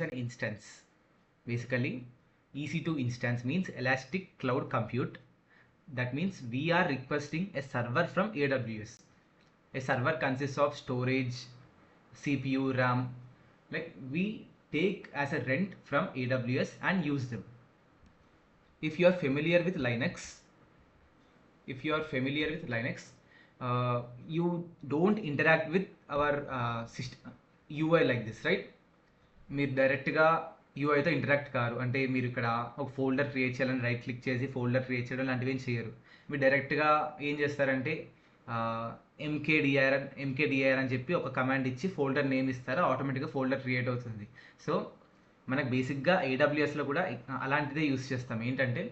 is an instance. Basically, EC2 instance means Elastic Cloud Compute. That means we are requesting a server from AWS. A server consists of storage, CPU, RAM. Like we take as a rent from AWS and use them. If you are familiar with Linux, you don't interact with our system UI like this, right? మీరు డైరెక్ట్గా యూఐతో interact car. అంటే మీరు ఇక్కడ ఒక folder create చేయాలని right click చేసి folder create చేయడం లాంటివి ఏం చేయరు. మీరు డైరెక్ట్గా ఏం చేస్తారంటే ఎంకేడిఐఆర్ అని చెప్పి ఒక కమాండ్ ఇచ్చి ఫోల్డర్ నేమ్ ఇస్తారు, ఆటోమేటిక్గా ఫోల్డర్ క్రియేట్ అవుతుంది. సో మనకు బేసిక్గా ఏడబ్ల్యూఎస్లో కూడా అలాంటిదే యూస్ చేస్తాం. ఏంటంటే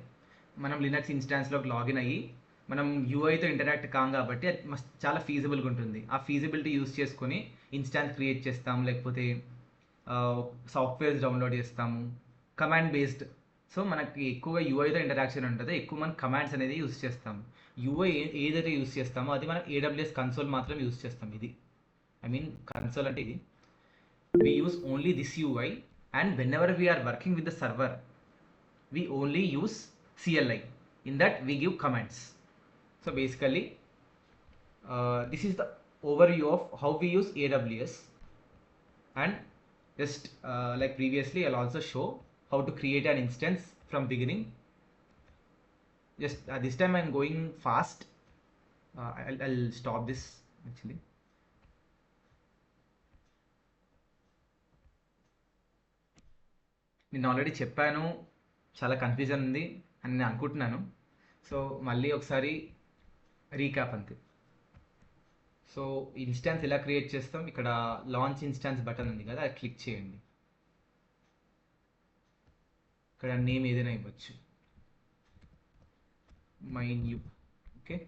మనం లినక్స్ ఇన్స్టాన్స్లోకి లాగిన్ అయ్యి మనం యూఐతో ఇంటరాక్ట్ కాం కాబట్టి అది చాలా ఫీజిబుల్గా ఉంటుంది. ఆ ఫీజిబిలిటీ యూస్ చేసుకొని ఇన్స్టాన్స్ క్రియేట్ చేస్తాం, లేకపోతే సాఫ్ట్వేర్స్ డౌన్లోడ్ చేస్తాము, కమాండ్ బేస్డ్. సో మనకి ఎక్కువగా యూఐతో ఇంటరాక్షన్ ఉంటుంది, ఎక్కువ మనం కమాండ్స్ అనేది యూస్ చేస్తాము. యూఐ ఏదైతే యూస్ చేస్తామో అది మనం ఏడబ్ల్యూఎస్ కన్సోల్ మాత్రం యూస్ చేస్తాం. ఇది కన్సోల్ అంటే ఇది we use only this UI, and whenever we are working with the server we only use CLI. In that we give commands. So basically this is the overview of how we use AWS, and just like previously I'll also show how to create an instance from beginning. Just this time I'm going fast. I'll stop this actually. నేను already చెప్పాను, చాలా confusion ఉంది అని నేను అనుకుంటున్నాను. So మళ్ళీ ఒకసారి recap అంతే. సో ఇన్స్టాన్స్ ఎలా క్రియేట్ చేస్తాం, ఇక్కడ లాంచ్ ఇన్స్టాన్స్ బటన్ ఉంది కదా, అది క్లిక్ చేయండి. ఇక్కడ నేమ్ ఏదైనా ఇవ్వచ్చు, మై న్యూ. ఓకే,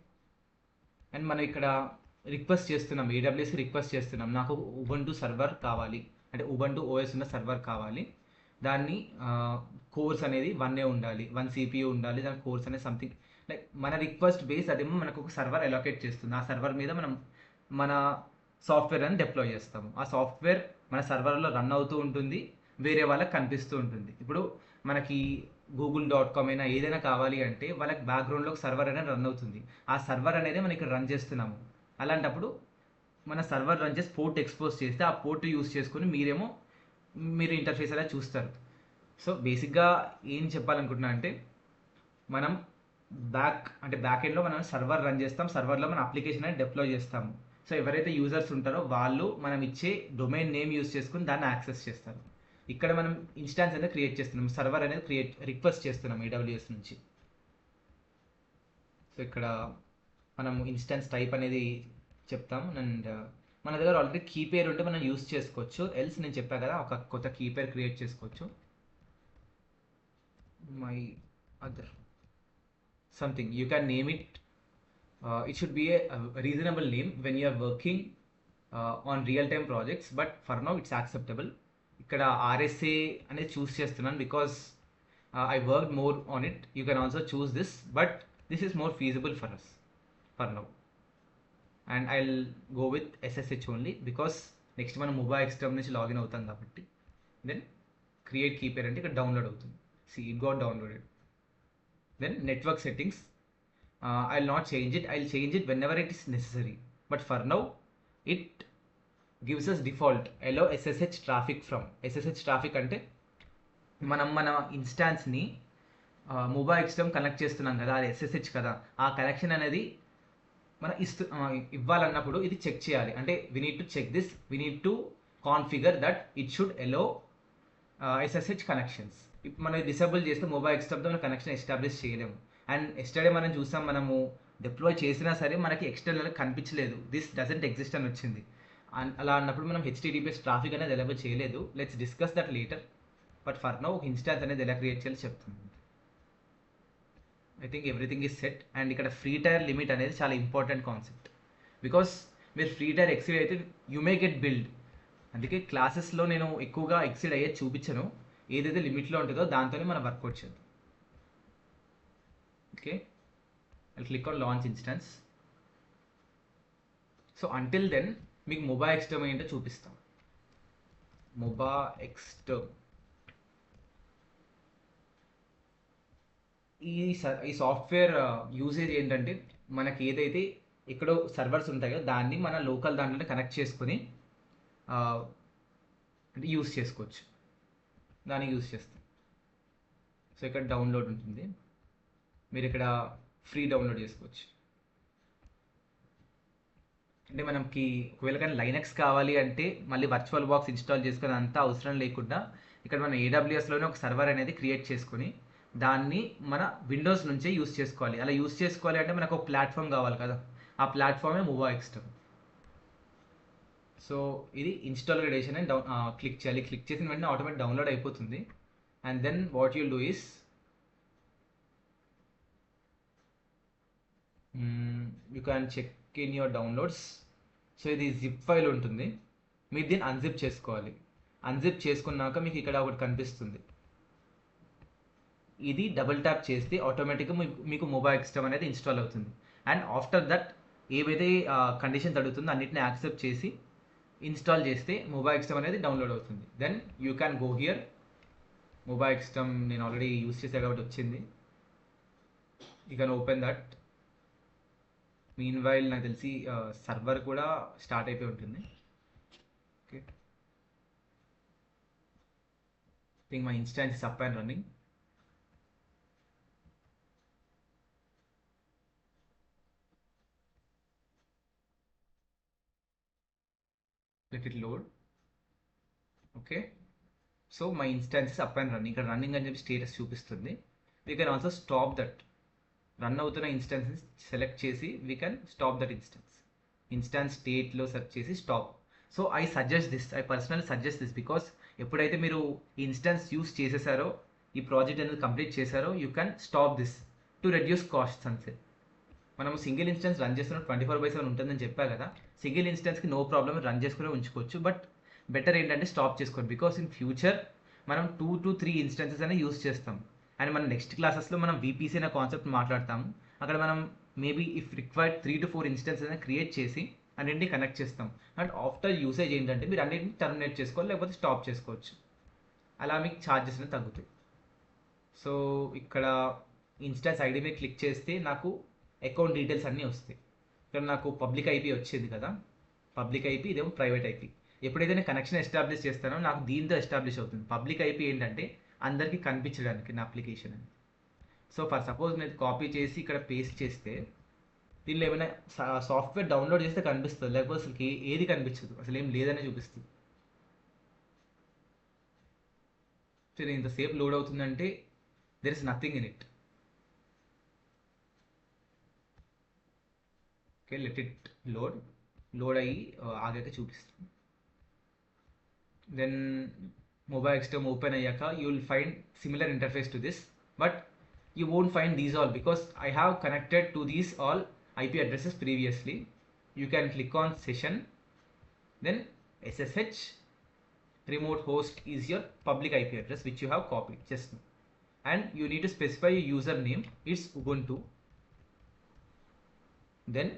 అండ్ మనం ఇక్కడ రిక్వెస్ట్ చేస్తున్నాం, ఏడబ్ల్యూఎస్కి రిక్వెస్ట్ చేస్తున్నాం, నాకు ఉబంటు సర్వర్ కావాలి, అంటే ఉబంటు ఓఎస్ ఉన్న సర్వర్ కావాలి. దాన్ని కోర్స్ అనేది 1 ఉండాలి, 1 CPU ఉండాలి, దాని కోర్స్ అనేది సంథింగ్ లైక్ మన రిక్వెస్ట్ బేస్ అదేమో మనకు ఒక సర్వర్ అలొకేట్ చేస్తుంది. ఆ సర్వర్ మీద మనం మన సాఫ్ట్వేర్ అని డిప్లాయ్ చేస్తాము. ఆ సాఫ్ట్వేర్ మన సర్వర్లో రన్ అవుతూ ఉంటుంది, వేరే వాళ్ళకి కనిపిస్తూ ఉంటుంది. ఇప్పుడు మనకి google.com అయినా ఏదైనా కావాలి అంటే వాళ్ళకి బ్యాక్గ్రౌండ్లో ఒక సర్వర్ అనేది రన్ అవుతుంది. ఆ సర్వర్ అనేది మనం ఇక్కడ రన్ చేస్తున్నాము. అలాంటప్పుడు మన సర్వర్ రన్ చేసి పోర్ట్ ఎక్స్పోజ్ చేస్తే ఆ పోర్ట్ యూస్ చేసుకొని మీరు ఇంటర్ఫేస్ అలా చూస్తారు. సో బేసిక్గా ఏం చెప్పాలనుకుంటున్నా అంటే మనం బ్యాక్ ఎండ్లో మనం సర్వర్ రన్ చేస్తాం, సర్వర్లో మన అప్లికేషన్ అనేది డిప్లాయ్ చేస్తాము. సో ఎవరైతే యూజర్స్ ఉంటారో వాళ్ళు మనం ఇచ్చే డొమైన్ నేమ్ యూస్ చేసుకుని దాన్ని యాక్సెస్ చేస్తారు. ఇక్కడ మనం ఇన్స్టాన్స్ అనేది క్రియేట్ చేస్తున్నాం, సర్వర్ అనేది రిక్వెస్ట్ చేస్తున్నాం AWS నుంచి. సో ఇక్కడ మనం ఇన్స్టాన్స్ టైప్ అనేది చెప్తాం, అండ్ మన దగ్గర ఆల్రెడీ కీ పేర్ ఉంటే మనం యూస్ చేసుకోవచ్చు. ఎల్స్ నేను చెప్పా కదా ఒక కొత్త కీ పేర్ క్రియేట్ చేసుకోవచ్చు. My other something you can name it. It should be a reasonable name when you are working on real time projects, but for now it's acceptable. ఇక్కడ RSA అనేది choose చేస్తున్నాను because I work more on it. You can also choose this, but this is more feasible for us for now. And I'll go with SSH only because next మనం mobile xterm నుంచి login అవుతాం కాబట్టి. Then create key పేర్ అంటే ఇక్కడ download అవుతుంది. See, it got downloaded. Then network settings, I'll not change it. I'll change it whenever it is necessary, but for now it gives us default allow SSH traffic from. SSH traffic అంటే మనం మన ఇన్స్టాన్స్ని mobile ఎక్స్టర్మ్ connect చేస్తున్నాం కదా, అది SSH కదా, ఆ connection అనేది మనం ఇవ్వాలన్నప్పుడు ఇది చెక్ చేయాలి. అంటే we need to check this, we need to configure that it should allow SSH connections. ఇప్పుడు మనం డిసేబుల్ చేస్తే మొబైల్ ఎక్స్టర్మ్తో మనం కనెక్షన్ ఎస్టాబ్లిష్ చేయలేము. అండ్ ఎస్టర్డే మనం చూసాం, మనము డిప్లాయ్ చేసినా సరే మనకి ఎక్స్టర్నల్ కనిపించలేదు, దిస్ డజంట్ ఎగ్జిస్ట్ అని వచ్చింది. అలా అన్నప్పుడు మనం HTTPS ట్రాఫిక్ అనేది ఎలబుల్ చేయలేదు. Let's discuss that later, but for now ఒక ఇన్స్టాన్స్ అనేది ఎలా క్రియేట్ చేయాలో చెప్తుంది. I think everything is set. And ఇక్కడ ఫ్రీ టైర్ లిమిట్ అనేది చాలా ఇంపార్టెంట్ కాన్సెప్ట్, బికాస్ మీరు ఫ్రీ టైర్ ఎక్సీడ్ అయితే యూ మే గెట్ బిల్డ్. అందుకే క్లాసెస్లో నేను ఎక్కువగా ఎక్సీడ్ అయ్యేది చూపించను, ఏదైతే లిమిట్లో ఉంటుందో దాంతోనే మనం వర్కౌట్ చేద్దాం. Okay, I click on launch instance. So until then మీకు మొబా ఎక్స్టర్మ్ ఏంటో చూపిస్తాం. మొబా ఎక్స్టర్మ్ ఈ సాఫ్ట్వేర్ యూసేజ్ ఏంటంటే మనకి ఏదైతే ఎక్కడో సర్వర్స్ ఉంటాయో దాన్ని మన లోకల్ దాంట్లోనే కనెక్ట్ చేసుకొని ఆ, అంటే యూస్ చేసుకోవచ్చు. దానికి యూస్ చేస్తాం. సో ఇక్కడ డౌన్లోడ్ ఉంటుంది, మీరు ఇక్కడ ఫ్రీ డౌన్లోడ్ చేసుకోవచ్చు. అంటే మనకి ఒకవేళ కానీ లైనక్స్ కావాలి అంటే మళ్ళీ వర్చువల్ బాక్స్ ఇన్స్టాల్ చేసుకుని అంత అవసరం లేకుండా ఇక్కడ మన ఏడబ్ల్యూఎస్లోనే ఒక సర్వర్ అనేది క్రియేట్ చేసుకొని దాన్ని మన విండోస్ నుంచే యూస్ చేసుకోవాలి. అలా యూస్ చేసుకోవాలి అంటే మనకు ఒక ప్లాట్ఫామ్ కావాలి కదా, ఆ ప్లాట్ఫామే మూవా ఎక్స్టర్మ్. సో ఇది ఇన్స్టాల్ రేడియేషన్ అని క్లిక్ చేయాలి. క్లిక్ చేసిన వెంటనే ఆటోమేటిక్ డౌన్లోడ్ అయిపోతుంది. And then what you'll do is you can check in your downloads. So ఇది జిప్ ఫైల్ ఉంటుంది, మీరు దీన్ని అన్జిప్ చేసుకోవాలి. అన్జిప్ చేసుకున్నాక మీకు ఇక్కడ ఒకటి కనిపిస్తుంది, ఇది డబుల్ ట్యాప్ చేస్తే ఆటోమేటిక్గా మీకు మొబైల్ ఎక్స్టర్మ్ అనేది ఇన్స్టాల్ అవుతుంది. అండ్ ఆఫ్టర్ దట్ ఏవైతే కండిషన్స్ అడుగుతుందో అన్నిటిని యాక్సెప్ట్ చేసి ఇన్స్టాల్ చేస్తే మొబైల్ ఎక్స్టర్మ్ అనేది డౌన్లోడ్ అవుతుంది. Then you can go here. Mobile xterm నేను ఆల్రెడీ యూస్ చేసా కాబట్టి వచ్చింది. You can open that. Meanwhile నాకు తెలిసి సర్వర్ కూడా స్టార్ట్ అయిపోయి ఉంటుంది. Okay, think my instance is up and running. Let it load. Okay, so my instance is up and running. ఇక్కడ రన్నింగ్ అని చెప్పి స్టేటస్ చూపిస్తుంది. We can also stop that. Run అవుతున్న ఇన్స్టాన్సెస్ సెలెక్ట్ చేసి we can stop that instance స్టేట్లో search చేసి stop. So I personal suggest this because ఎప్పుడైతే మీరు ఈ ఇన్స్టాన్స్ యూస్ చేసేసారో, ఈ ప్రాజెక్ట్ అనేది కంప్లీట్ చేశారో, you can stop this to reduce costs అంతే. మనం సింగిల్ ఇన్స్టెన్స్ రన్ చేస్తున్న 24/7 ఉంటుందని చెప్పా కదా, సింగిల్ ఇన్స్టెన్స్కి నో ప్రాబ్లమ్ రన్ చేసుకుని ఉంచుకోవచ్చు. బట్ బెటర్ ఏంటంటే స్టాప్ చేసుకోండి, బికాస్ ఇన్ ఫ్యూచర్ మనం 2 to 3 ఇన్స్టెన్సెస్ అనేది యూస్ చేస్తాం. అండ్ మన నెక్స్ట్ క్లాసెస్లో మనం వీపీసీ అనే కాన్సెప్ట్ మాట్లాడతాము. అక్కడ మనం maybe if required 3 to 4 instances అనేది క్రియేట్ చేసి అన్నింటినీ కనెక్ట్ చేస్తాం. అండ్ ఆఫ్టర్ యూసేజ్ ఏంటంటే మీరు అన్నింటిని టర్మినేట్ చేసుకోవాలి, లేకపోతే స్టాప్ చేసుకోవచ్చు. అలా మీకు ఛార్జెస్ అనేది తగ్గుతాయి. సో ఇక్కడ ఇన్స్టాన్స్ ఐడి మీద క్లిక్ చేస్తే నాకు అకౌంట్ డీటెయిల్స్ అన్నీ వస్తాయి. ఇక్కడ నాకు పబ్లిక్ ఐపీ వచ్చేది కదా, పబ్లిక్ ఐపీ, ఇదేమో ప్రైవేట్ ఐపీ. ఎప్పుడైతే నేను కనెక్షన్ ఎస్టాబ్లిష్ చేస్తానో నాకు దీంతో ఎస్టాబ్లిష్ అవుతుంది. పబ్లిక్ ఐపీ ఏంటంటే అందరికీ కనిపించడానికి నా అప్లికేషన్ అని. సో ఫర్ సపోజ్ నేను కాపీ చేసి ఇక్కడ పేస్ట్ చేస్తే దీనిలో ఏమైనా సాఫ్ట్వేర్ డౌన్లోడ్ చేస్తే కనిపిస్తుంది, లేకపోతే అసలు ఏది కనిపించదు, అసలు ఏం లేదని చూపిస్తుంది. సో ఇంతసేపు లోడ్ అవుతుందంటే there is nothing in it. Okay, let it load అయ్యి ఆగాక చూపిస్తుంది. దెన్ మొబైల్ ఎక్స్టర్మ్ ఓపెన్ అయ్యాక you will find similar interface to this, but you won't find these all because I have connected to these all IP addresses previously. You can click on session, then SSH remote host is your public IP address which you have copied just now, and you need to specify your username. It's Ubuntu. Then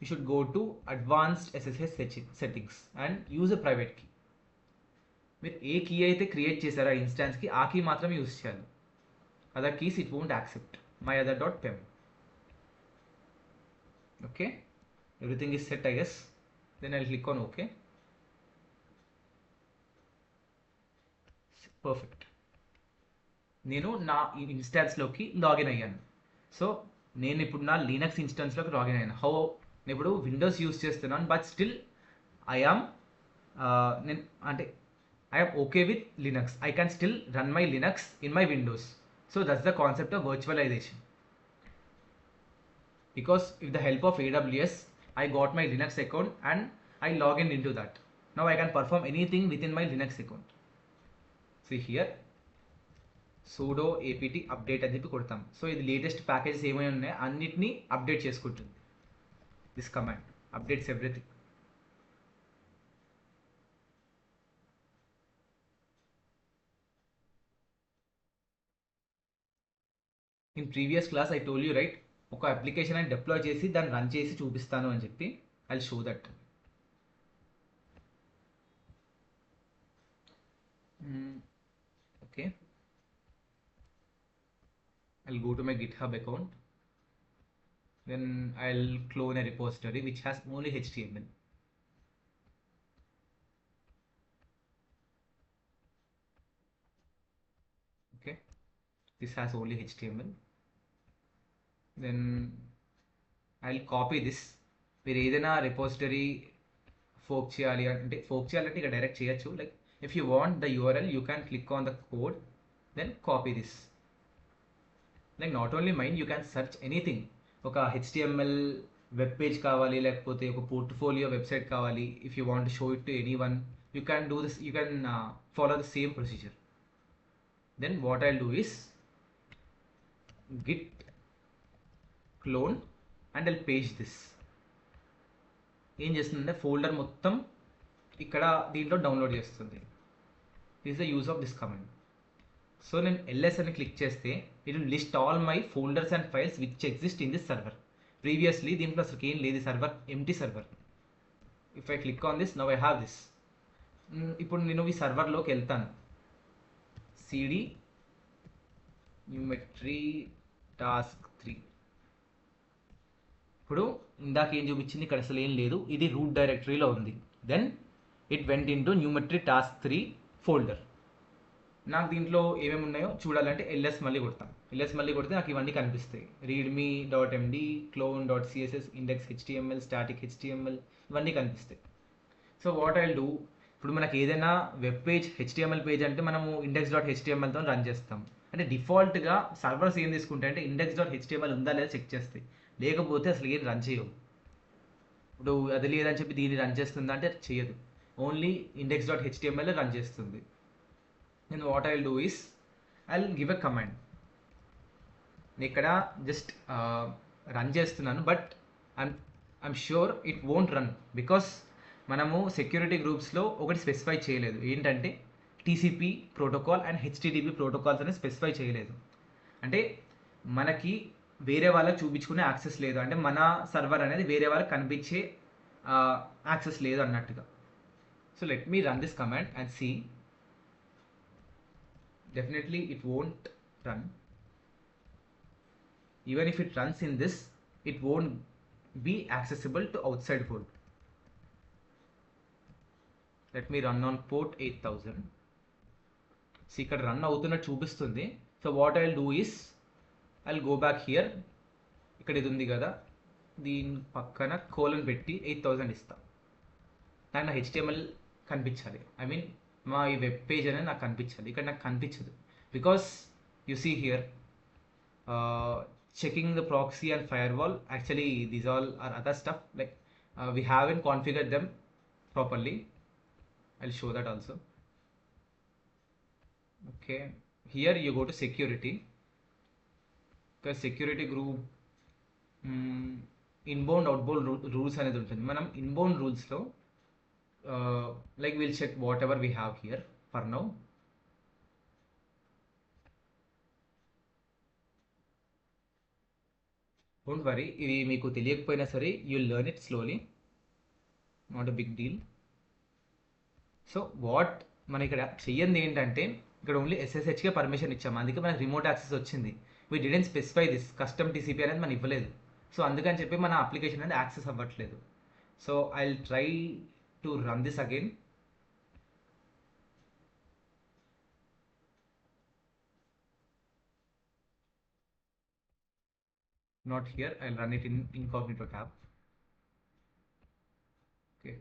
you should go to advanced SSH settings and use a private key. మీరు ఏ key అయితే create చేశారో ఆ ఇన్స్టాన్స్కి ఆ key మాత్రమే use చేయాలి. Other keys it won't accept. myother.pem. Okay, everything is set I guess. Then I'll click on OK. Perfect. నేను నా ఇన్స్టాన్స్లోకి login అయ్యాను. సో నేను ఇప్పుడు నా లినక్స్ ఇన్స్టాన్స్లోకి లాగిన్ అయ్యాను. నేను ఇప్పుడు విండోస్ యూస్ చేస్తున్నాను, బట్ స్టిల్ ఐఆమ్ నేను అంటే I am okay with Linux. I can still run my Linux in my Windows. So that's the concept of virtualization. Because with the help of AWS, I got my Linux account and I log in into that. Now I can perform anything within my Linux account. See here, sudo apt update అని చెప్పి కొడతాం. So ఇది latest packages ఏమైనా ఉన్నాయో అన్నిటినీ update చేసుకుంటుంది. This command updates everything. In previous class I told you right, ఒక application అని డిప్లాయ్ చేసి దాన్ని రన్ చేసి చూపిస్తాను అని చెప్పి. I show that. Okay, I'll go to my GitHub account. Then I'll clone a repository which has only HTML. Okay, this has only HTML. Then I'll copy this. మీరు ఏదైనా repository fork చేయాలంటే ఇక direct చేయొచ్చు. Like if you want the URL, you can click on the code, then copy this. Like not only mine, you can search anything. ఒక HTML web page కావాలి, లేకపోతే ఒక portfolio website కావాలి. If you want show it to anyone, you can do this. You can follow the same procedure. Then what I'll do is git clone and I'll paste this. ఏం చేస్తుందంటే folder మొత్తం ఇక్కడ దీంట్లో download చేస్తుంది. This the use of this command. So నేను ls అని click చేస్తే it will list all my folders and files which exist in this server. Previously దీంట్లో అసలు ఏం లేదు, server empty server. If I click on this, now I have this. ఇప్పుడు నేను ఈ సర్వర్లోకి వెళ్తాను. cd geometry task 3. ఇప్పుడు ఇందాక ఏం చూపించింది, ఇక్కడ అసలు ఏం లేదు, ఇది రూట్ డైరెక్టరీలో ఉంది. Then it went into న్యూమెట్రీ టాస్క్ 3 ఫోల్డర్. నాకు దీంట్లో ఏమేమి ఉన్నాయో చూడాలంటే ls మళ్ళీ కొడతాను. ls మళ్ళీ కొడితే నాకు ఇవన్నీ కనిపిస్తాయి. readme.md, clone.css, index.html, static.html, ఇవన్నీ కనిపిస్తాయి. సో వాట్ ఐల్ డూ, ఇప్పుడు మనకి ఏదైనా వెబ్ పేజ్ HTML పేజ్ అంటే మనము index.htmlతో రన్ చేస్తాం. అంటే డిఫాల్ట్గా సర్వర్స్ ఏం తీసుకుంటాయి అంటే index.html ఉందా లేదా చెక్ చేస్తాయి. లేకపోతే అసలు ఏం రన్ చేయవు. ఇప్పుడు అది లేదని చెప్పి దీన్ని రన్ చేస్తుందా అంటే చేయదు. ఓన్లీ index.html రన్ చేస్తుంది. నేను what I'll do is I'll give a command. నేను ఇక్కడ జస్ట్ రన్ చేస్తున్నాను, but I'm sure it won't run because మనము సెక్యూరిటీ గ్రూప్స్లో ఒకటి స్పెసిఫై చేయలేదు. ఏంటంటే TCP protocol and HTTP protocols అనేది స్పెసిఫై చేయలేదు. అంటే మనకి వేరే వాళ్ళకి చూపించుకునే యాక్సెస్ లేదు, అంటే మన సర్వర్ అనేది వేరే వాళ్ళకి కనిపించే యాక్సెస్ లేదు అన్నట్టుగా. So let me run this command and see. Definitely it won't run. Even if it runs in this, it won't be accessible to outside world. Let me run on port 8000. See, ఇక్కడ run అవుతున్నట్టు చూపిస్తుంది. So what I'll do is I'll go back here. ఇక్కడ ఇది ఉంది కదా, దీని పక్కన colon పెట్టి 8000 ఇస్తా. నాకు నా HTML కనిపించాలి. ఐ మీన్ మా ఈ వెబ్ పేజ్ అనేది నాకు కనిపించాలి. ఇక్కడ నాకు కనిపించదు because you see here checking the proxy and firewall. Actually these all are other stuff, like we haven't configure them properly. I'll show that also. Okay, here you go to security. ఇక్కడ security group inbound outbound rules అనేది ఉంటుంది. మనం inbound రూల్స్లో like we'll check whatever we have here for now. Don't worry, ఇది మీకు తెలియకపోయినా సరే you'll learn it slowly, not a big deal. So what మన ఇక్కడ చెయ్యంది ఏంటంటే ఇక్కడ ఓన్లీ SSHకే పర్మిషన్ ఇచ్చాము, అందుకే మనకి రిమోట్ యాక్సెస్ వచ్చింది. We didn't specify this custom TCP అనేది మనం ఇవ్వలేదు. సో అందుకని చెప్పి మన అప్లికేషన్ అనేది యాక్సెస్ అవ్వట్లేదు. So I'll try to run this again. Not here, I'll run it in incognito tab. Okay,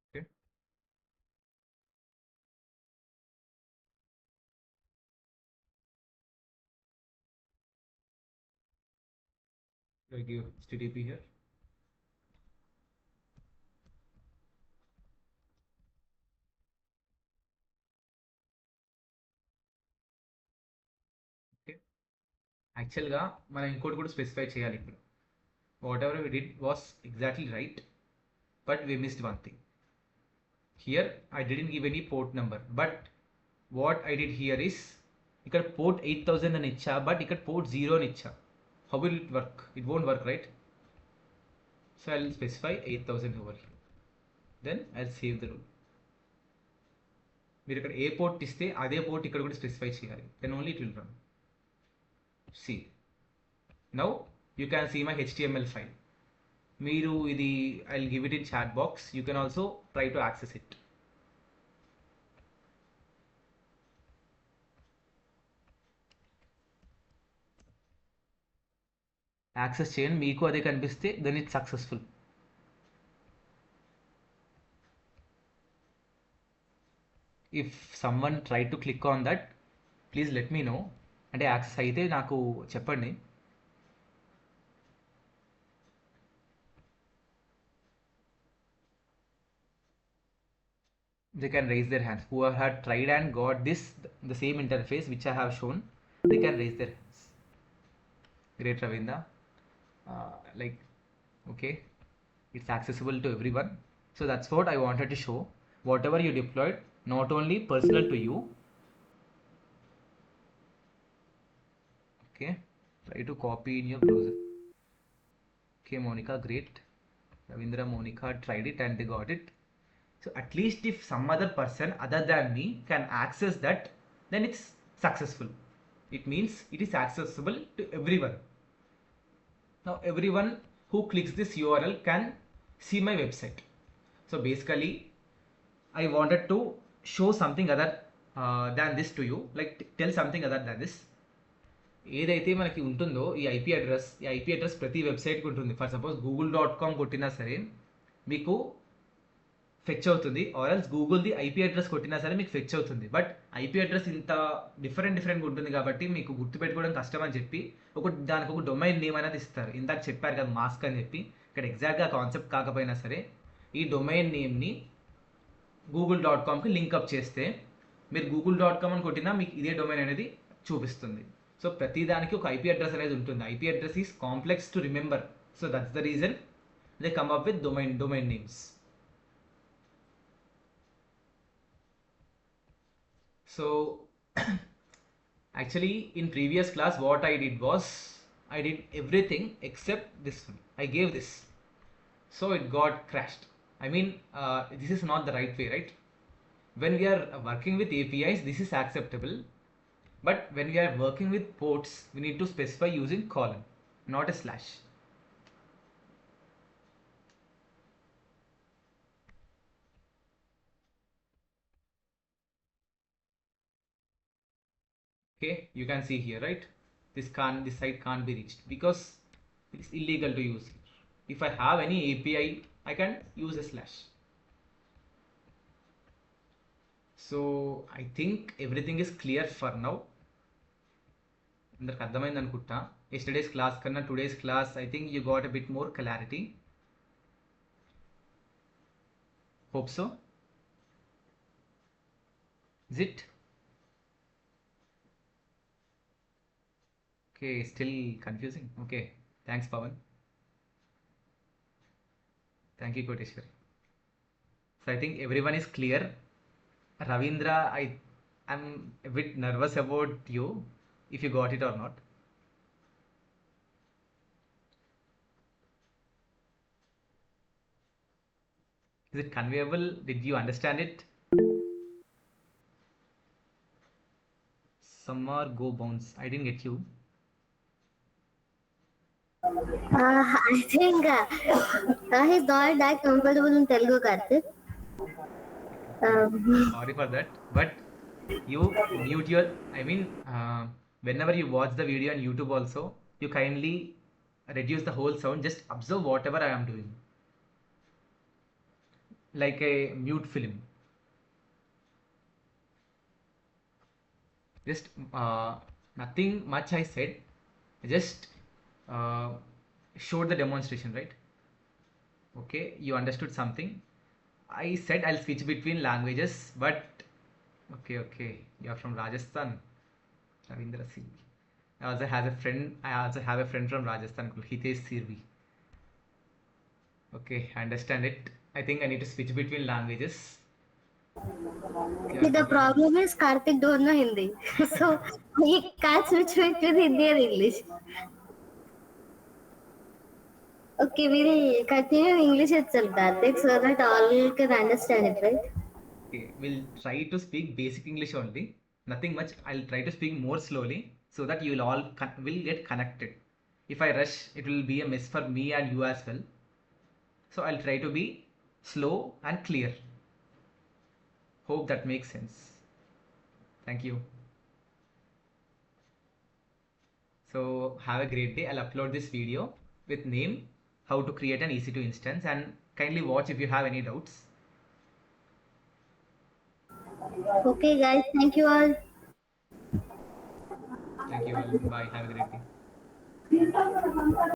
okay, I give HTTP here. Okay, యాక్చువల్గా మనం ఇంకోటి కూడా స్పెసిఫై చేయాలి. ఇప్పుడు whatever we did was exactly right, but we missed one thing. Here I didn't give any port number, but what I did here is ఇక్కడ port 8000 అని ఇచ్చా, బట్ ఇక్కడ పోర్ట్ 0 అని ఇచ్చా. How will it work? It won't work, right? So I'll specify 8000 over here. Then I'll save the rule. మీరు ఇక్కడ ఏ port ఇస్తే అదే పోర్ట్ ఇక్కడ కూడా స్పెసిఫై చేయాలి. Then only it will run. See. Now you can see my HTML file. మీరు ఇది I'll give it in chat box. You can also try to access it. Access చేయండి, మీకు అదే కనిపిస్తే then it's successful. If someone try to click on that please let me know. అంటే access అయితే నాకు చెప్పండి. They can raise their hands. Who have tried and got this the same interface which I have shown, they can raise their hands. Great, Ravinda. Like, okay, it's accessible to everyone. So that's what I wanted to show. Whatever you deployed, not only personal to you. Okay, try to copy in your browser. Okay, Monica, great. Ravindra, Monica tried it and they got it. So at least if some other person other than me can access that, then it's successful. It means it is accessible to everyone. Now everyone who clicks this URL can see my website. So basically I wanted to show something other than this to you, like tell something other than this. ఏదైతే మనకి ఉంటుందో ఈ IP address ప్రతి వెబ్సైట్కి ఉంటుంది. For suppose google.com కొట్టినా సరే మీకు ఫెచ్ అవుతుంది, ఆర్ ఎల్స్ గూగుల్ది ఐపీ అడ్రస్ కొట్టినా సరే మీకు ఫెచ్ అవుతుంది. బట్ ఐపీ అడ్రస్ ఇంత డిఫరెంట్గా ఉంటుంది కాబట్టి మీకు గుర్తుపెట్టుకోవడం కష్టం అని చెప్పి దానికి ఒక డొమైన్ నేమ్ అనేది ఇస్తారు. ఇందాక చెప్పారు కదా మాస్క్ అని చెప్పి, ఇక్కడ ఎగ్జాక్ట్గా కాన్సెప్ట్ కాకపోయినా సరే ఈ డొమైన్ నేమ్ని google.comకి లింక్అప్ చేస్తే మీరు google.com అని కొట్టినా మీకు ఇదే డొమైన్ అనేది చూపిస్తుంది. సో ప్రతి దానికి ఒక ఐపీ అడ్రస్ అనేది ఉంటుంది. IP address is complex to remember. So that's the reason they come up with domain names. So actually in previous class what I did was I did everything except this one. I gave this, so it got crashed. I mean this is not the right way, right? When we are working with APIs this is acceptable, but when we are working with ports we need to specify using colon, not a slash. Okay, you can see here, right? This site can't be reached because it's illegal to use it. If I have any API I can use a slash. So I think everything is clear for now. అందరికి అర్థమైంది అనుకుంటా. Yesterday's class కన్నా today's class I think you got a bit more clarity. Hope so. Is it? Okay, still confusing. Okay, thanks Pawan. Thank you Koteshwari. So I think everyone is clear. Ravindra, I'm a bit nervous about you, if you got it or not. Is it conveyable? Did you understand it? Summer go bounce. I didn't get you. I think he's not that comfortable in Telugu, Karthik. Sorry for that, but you mute your, whenever you watch the video on YouTube also, you kindly reduce the whole sound, just observe whatever I am doing, like a mute film. Just nothing much I said, just showed the demonstration, right? Okay, you understood something. I said I'll switch between languages, but okay, you are from Rajasthan, Ravindra Singh. I also have a friend from Rajasthan called Hitesh Sirvi. Okay, I understand it. I think I need to switch between languages. See, the problem is Karthik don't know Hindi, so he can't switch between Hindi and English. Okay, we'll continue English itself, Karthik, so that all can understand it, right? Okay, we'll try to speak basic English only. Nothing much. I'll try to speak more slowly so that you will all will get connected. If I rush, it will be a mess for me and you as well. So I'll try to be slow and clear. Hope that makes sense. Thank you. So have a great day. I'll upload this video with name, how to create an EC2 instance, and kindly watch if you have any doubts. Okay, guys, thank you all. Thank you all. Bye. Have a great day.